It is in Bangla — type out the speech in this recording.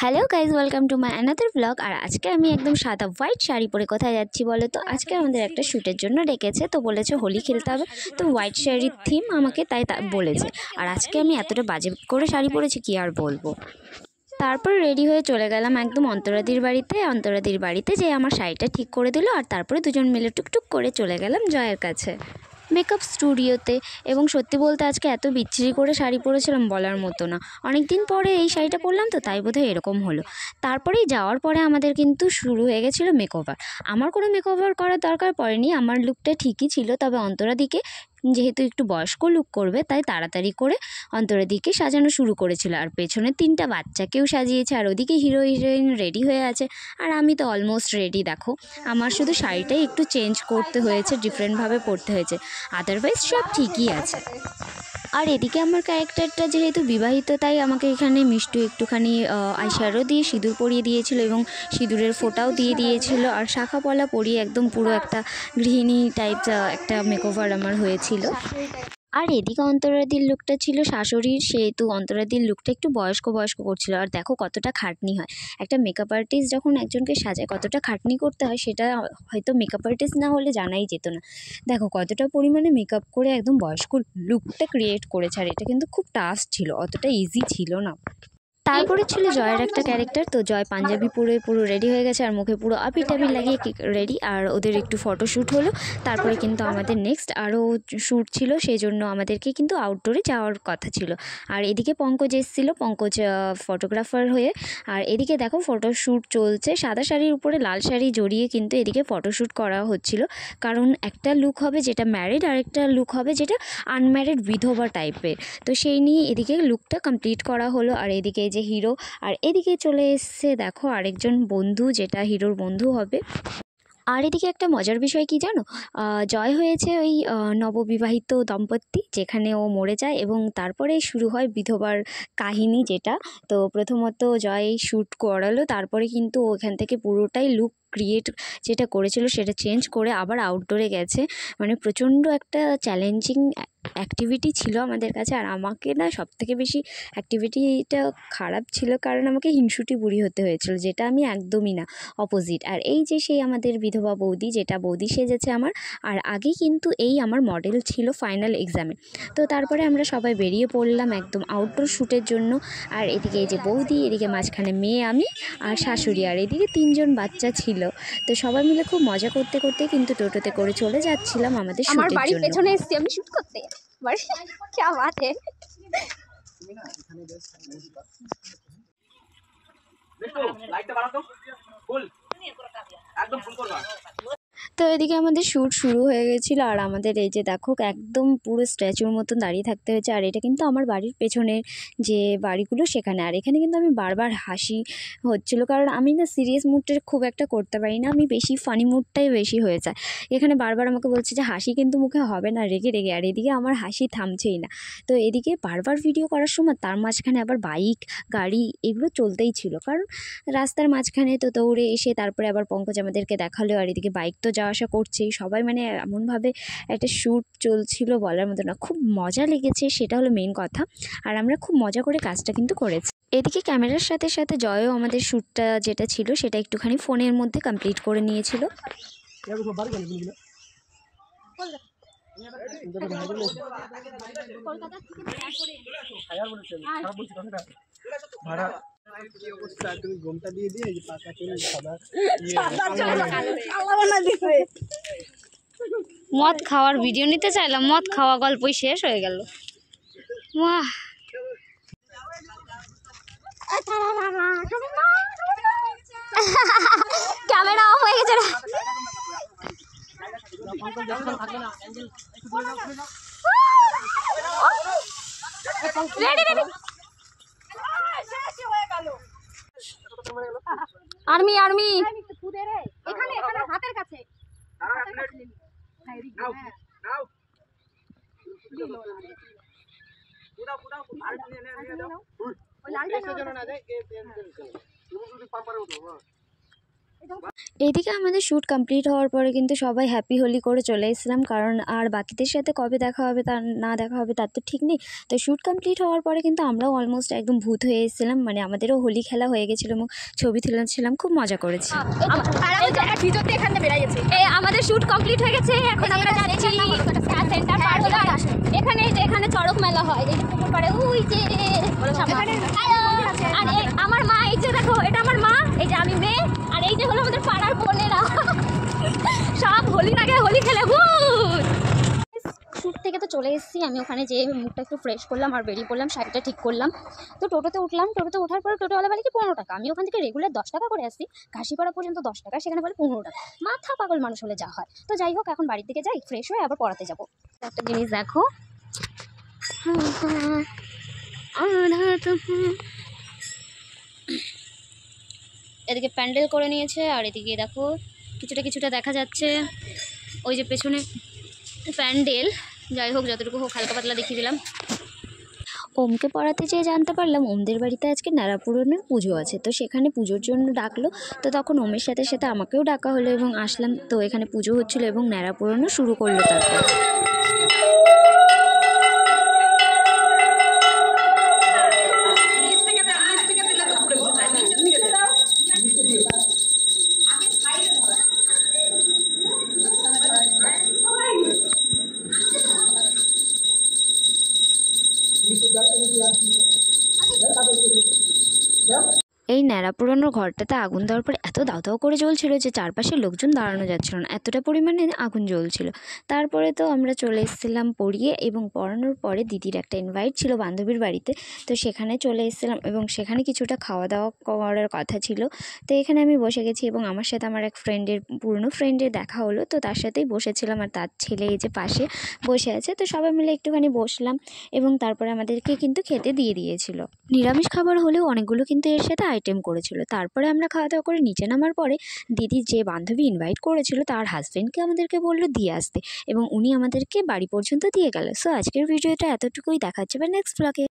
Hello guys, welcome to my another blog. আর আজকে আমি একদম সাদা হোয়াইট শাড়ি পরে কোথায় যাচ্ছি বলো তো? আজকে আমাদের একটা শ্যুটের জন্য ডেকেছে, তো বলেছে হোলি খেলতে হবে, তো হোয়াইট শাড়ির থিম আমাকে তাই বলেছে। আর আজকে আমি এতটা বাজে করে শাড়ি পরেছি কি আর বলবো। তারপর রেডি হয়ে চলে গেলাম একদম অন্তরাদির বাড়িতে যে আমার শাড়িটা ঠিক করে দিল। আর তারপরে দুজন মিলে টুকটুক করে চলে গেলাম জয়ের কাছে মেকআপ স্টুডিওতে। এবং সত্যি বলতে আজকে এত বিচ্ছিরি করে শাড়ি পরেছিলাম বলার মতো না। অনেক দিন পরে এই শাড়িটা পরলাম, তো তাই বোধহয় এরকম হলো। তারপরেই যাওয়ার পরে আমাদের কিন্তু শুরু হয়ে গেছিলো মেকওভার। আমার কোনো মেকওভার করার দরকার পড়েনি, আমার লুকটা ঠিকই ছিল। তবে অন্তরাদিকে যেহেতু একটু বয়স্ক লুক করবে, তাই তাড়াতাড়ি করে অন্তরাদিকে সাজানো শুরু করেছিল। আর পেছনে 3টা বাচ্চাকেও সাজিয়েছে। আর ওদিকে হিরো হিরোইন রেডি হয়ে আছে, আর আমি তো অলমোস্ট রেডি। দেখো, আমার শুধু শাড়িটাই একটু চেঞ্জ করতে হয়েছে, ডিফারেন্টভাবে পরতে হয়েছে, আদারওয়াইজ সব ঠিকই আছে। আর এদিকে আমার ক্যারেক্টারটা যেহেতু বিবাহিত, তাই আমাকে এখানে মিষ্টু একটুখানি আইশ্যাডো দিয়ে সিঁদুর পরিয়ে দিয়েছিল এবং সিঁদুরের ফোঁটাও দিয়ে দিয়েছিল। আর শাখা পলা পরিয়ে একদম পুরো একটা গৃহিণী টাইপ একটা মেকওভার আমার হয়েছিল। আর এদিকে অন্তরাদির লুকটা ছিল শাশুড়ির, সেহেতু অন্তরাদির লুকটা একটু বয়স্ক করছিল। আর দেখো কতটা খাটনি হয়, একটা মেকআপ আর্টিস্ট যখন একজনকে সাজায় কতটা খাটনি করতে হয়, সেটা হয়তো মেকআপ আর্টিস্ট না হলে জানাই যেত না। দেখো কতটা পরিমাণে মেকআপ করে একদম বয়স্ক লুকটা ক্রিয়েট করেছে। আর এটা কিন্তু খুব টাফ ছিল, অতটা ইজি ছিল না। তারপরে ছিল জয়ের একটা ক্যারেক্টার, তো জয় পাঞ্জাবি পরে পুরো রেডি হয়ে গেছে, আর মুখে পুরো আবির টাবির লাগিয়ে রেডি। আর ওদের একটু ফটোশ্যুট হলো। তারপরে কিন্তু আমাদের নেক্সট আরও শ্যুট ছিল, সেই জন্য আমাদেরকে কিন্তু আউটডোরে যাওয়ার কথা ছিল। আর এদিকে পঙ্কজ এসেছিলো, পঙ্কজ ফটোগ্রাফার হয়ে। আর এদিকে দেখো ফটোশ্যুট চলছে, সাদা শাড়ির উপরে লাল শাড়ি জড়িয়ে কিন্তু এদিকে ফটোশ্যুট করা হচ্ছিল। কারণ একটা লুক হবে যেটা ম্যারিড, আর একটা লুক হবে যেটা আনম্যারিড বিধবা টাইপের। তো সেই নিয়ে এদিকে লুকটা কমপ্লিট করা হলো। আর এদিকে যে হিরো, আর এদিকে চলে এসছে দেখো আরেকজন বন্ধু, যেটা হিরোর বন্ধু হবে। আর এদিকে একটা মজার বিষয় কি জানো, জয় হয়েছে ওই নববিবাহিত দম্পতি, যেখানে ও মরে যায় এবং তারপরে শুরু হয় বিধবার কাহিনী যেটা। তো প্রথমত জয় শ্যুট করালো, তারপরে কিন্তু ওখান থেকে পুরোটাই লুক ক্রিয়েট যেটা করেছিল সেটা চেঞ্জ করে আবার আউটডোরে গেছে। মানে প্রচণ্ড একটা চ্যালেঞ্জিং অ্যাক্টিভিটি ছিল আমাদের কাছে। আর আমাকে না সবথেকে বেশি অ্যাক্টিভিটিটা খারাপ ছিল, কারণ আমাকে হিংসুটি বুড়ি হতে হয়েছিল, যেটা আমি একদমই না, অপোজিট। আর এই যে সেই আমাদের বিধবা বৌদি, যেটা বৌদি সেজেছে আমার, আর আগে কিন্তু এই আমার মডেল ছিল ফাইনাল এক্সামে। তো তারপরে আমরা সবাই বেরিয়ে পড়লাম একদম আউটডোর শ্যুটের জন্য। আর এদিকে এই যে বৌদি, এদিকে মাঝখানে মেয়ে আমি আর শাশুড়ি, আর এদিকে 3জন বাচ্চা ছিল। তো সবাই মিলে খুব মজা করতে করতে কিন্তু টোটোতে করে চলে যাচ্ছিলাম আমাদের শ্যুটের জন্য। আমার বাড়ির পেছনে এসেছি আমি শ্যুট করতে। কি বাত है। লাইটটা বাড়াও তো, ফুল একদম ফুল করবা। তো এদিকে আমাদের শ্যুট শুরু হয়ে গেছিলো। আর আমাদের এই যে দেখো একদম পুরো স্ট্যাচুর মতন দাঁড়িয়ে থাকতে হয়েছে। আর এটা কিন্তু আমার বাড়ির পেছনের যে বাড়িগুলো সেখানে। আর এখানে কিন্তু আমি বারবার হাসি হচ্ছিলো, কারণ আমি না সিরিয়াস মুডটা খুব একটা করতে পারি না, আমি বেশি ফানি মুডটাই বেশি হয়ে যায়। এখানে বারবার আমাকে বলছে যে হাসি কিন্তু মুখে হবে না, রেগে। আর এদিকে আমার হাসি থামছেই না। তো এদিকে বারবার ভিডিও করার সময় তার মাঝখানে আবার বাইক গাড়ি এগুলো চলতেই ছিল, কারণ রাস্তার মাঝখানে। তো দৌড়ে এসে তারপরে আবার পঙ্কজ আমাদেরকে দেখালো। আর এদিকে বাইক তো যাওয়া আসা করছেই, সবাই মানে এমনভাবে একটা শ্যুট চলছিল বলার মতো না, খুব মজা লেগেছে, সেটা হলো মেন কথা। আর আমরা খুব মজা করে কাজটা কিন্তু করেছি। এদিকে ক্যামেরার সাথে সাথে জয়ও আমাদের শ্যুটটা যেটা ছিল সেটা একটুখানি ফোনের মধ্যে কমপ্লিট করে নিয়েছিল। মদ খাওয়ার ভিডিও নিতে চাইলাম, মদ খাওয়া গল্পই শেষ হয়ে গেল। বাহ, ক্যামেরা অফ হয়ে গেছে। আর্মি আর্মি এখানে এখানে হাতের কাছে। এইদিকে আমাদের শ্যুট কমপ্লিট হওয়ার পরে কিন্তু সবাই হ্যাপি হোলি করে চলে এসেছিলাম, কারণ আর বাকিদের সাথে কবে দেখা হবে তার না দেখা হবে তার তো ঠিক নেই। তো শ্যুট কমপ্লিট হওয়ার পরে কিন্তু আমরাও অলমোস্ট একদম ভূত হয়ে এসেছিলাম, মানে আমাদেরও হোলি খেলা হয়ে গেছিলো এবং ছবি তুলেছিলাম, খুব মজা করেছি। আমাদের শুট কমপ্লিট হয়ে গেছে, এখন আমরা যাচ্ছি সেন্টার পার হলো। এখানে এখানে চড়ক মেলা হয়, এই পুকুর পাড়ে ওই যে। আর আমার মা, এই যে দেখো, এটা আমার মা, এই যে আমি মেয়ে, আর এই যে হলো আমাদের পাড়ার বোনেরা, সব হোলির আগে হোলি খেলে ভূত। শ্যুট থেকে তো চলে এসেছি, আমি ওখানে যেয়ে মুখটা একটু ফ্রেশ করলাম আর বেরিয়ে পড়লাম, শাড়িটা ঠিক করলাম। তো টোটোতে উঠলাম, টোটোতে ওঠার পরে টোটোওয়ালা বলে কি 15 টাকা। আমি ওখান থেকে রেগুলার 10 টাকা করে আসি, ঘাসিপাড়া পর্যন্ত 10 টাকা, সেখানে বলে 15 টাকা। মাথা পাগল মানুষ হলে যা হয়। তো যাই হোক, এখন বাড়ির দিকে যাই, ফ্রেশ হয়ে আবার পড়াতে যাবো। একটা জিনিস দেখো, এদিকে প্যান্ডেল করে নিয়েছে, আর এদিকে দেখো কিছুটা দেখা যাচ্ছে ওই যে পেছনে প্যান্ডেল। যাই হোক, যতটুকু হোক হালকা পাতলা দেখিয়ে দিলাম। ওমকে পড়াতে যেয়ে জানতে পারলাম ওমদের বাড়িতে আজকে ন্যাড়া পূরণের পুজো আছে, তো সেখানে পুজোর জন্য ডাকলো। তো তখন ওমের সাথে সাথে আমাকেও ডাকা হলো এবং আসলাম। তো এখানে পুজো হচ্ছিলো এবং ন্যাড়া পূরণও শুরু করলো। তারপর এই ন্যাড়া পোড়ানোর ঘরটাতে আগুন দেওয়ার পর এত দাউ দাউ করে জ্বলছিল যে চারপাশে লোকজন দাঁড়ানো যাচ্ছিল না, এতটা পরিমাণে আগুন জ্বলছিল। তারপরে তো আমরা চলে এসেছিলাম পড়িয়ে, এবং পড়ানোর পরে দিদির একটা ইনভাইট ছিল বান্ধবীর বাড়িতে, তো সেখানে চলে এসেছিলাম এবং সেখানে কিছুটা খাওয়া দাওয়া করার কথা ছিল। তো এখানে আমি বসে গেছি এবং আমার সাথে আমার এক পুরনো ফ্রেন্ডের দেখা হলো, তো তার সাথেই বসেছিলাম, আর তার ছেলে এই যে পাশে বসে আছে। তো সবাই মিলে একটুখানি বসলাম এবং তারপরে আমাদেরকে কিন্তু খেতে দিয়ে দিয়েছিল। নিরামিষ খাবার হলেও অনেকগুলো কিন্তু এর সাথে আইটেম করেছিল। তারপরে আমরা খাওয়া দাওয়া করে নিচে নামার পরে দিদি যে বান্ধবী ইনভাইট করেছিল তার হাজব্যান্ডকে আমাদেরকে বললো দিয়ে আসতে, এবং উনি আমাদেরকে বাড়ি পর্যন্ত দিয়ে গেল। সো আজকের ভিডিওটা এতটুকুই, দেখা হচ্ছে নেক্সট ব্লগে।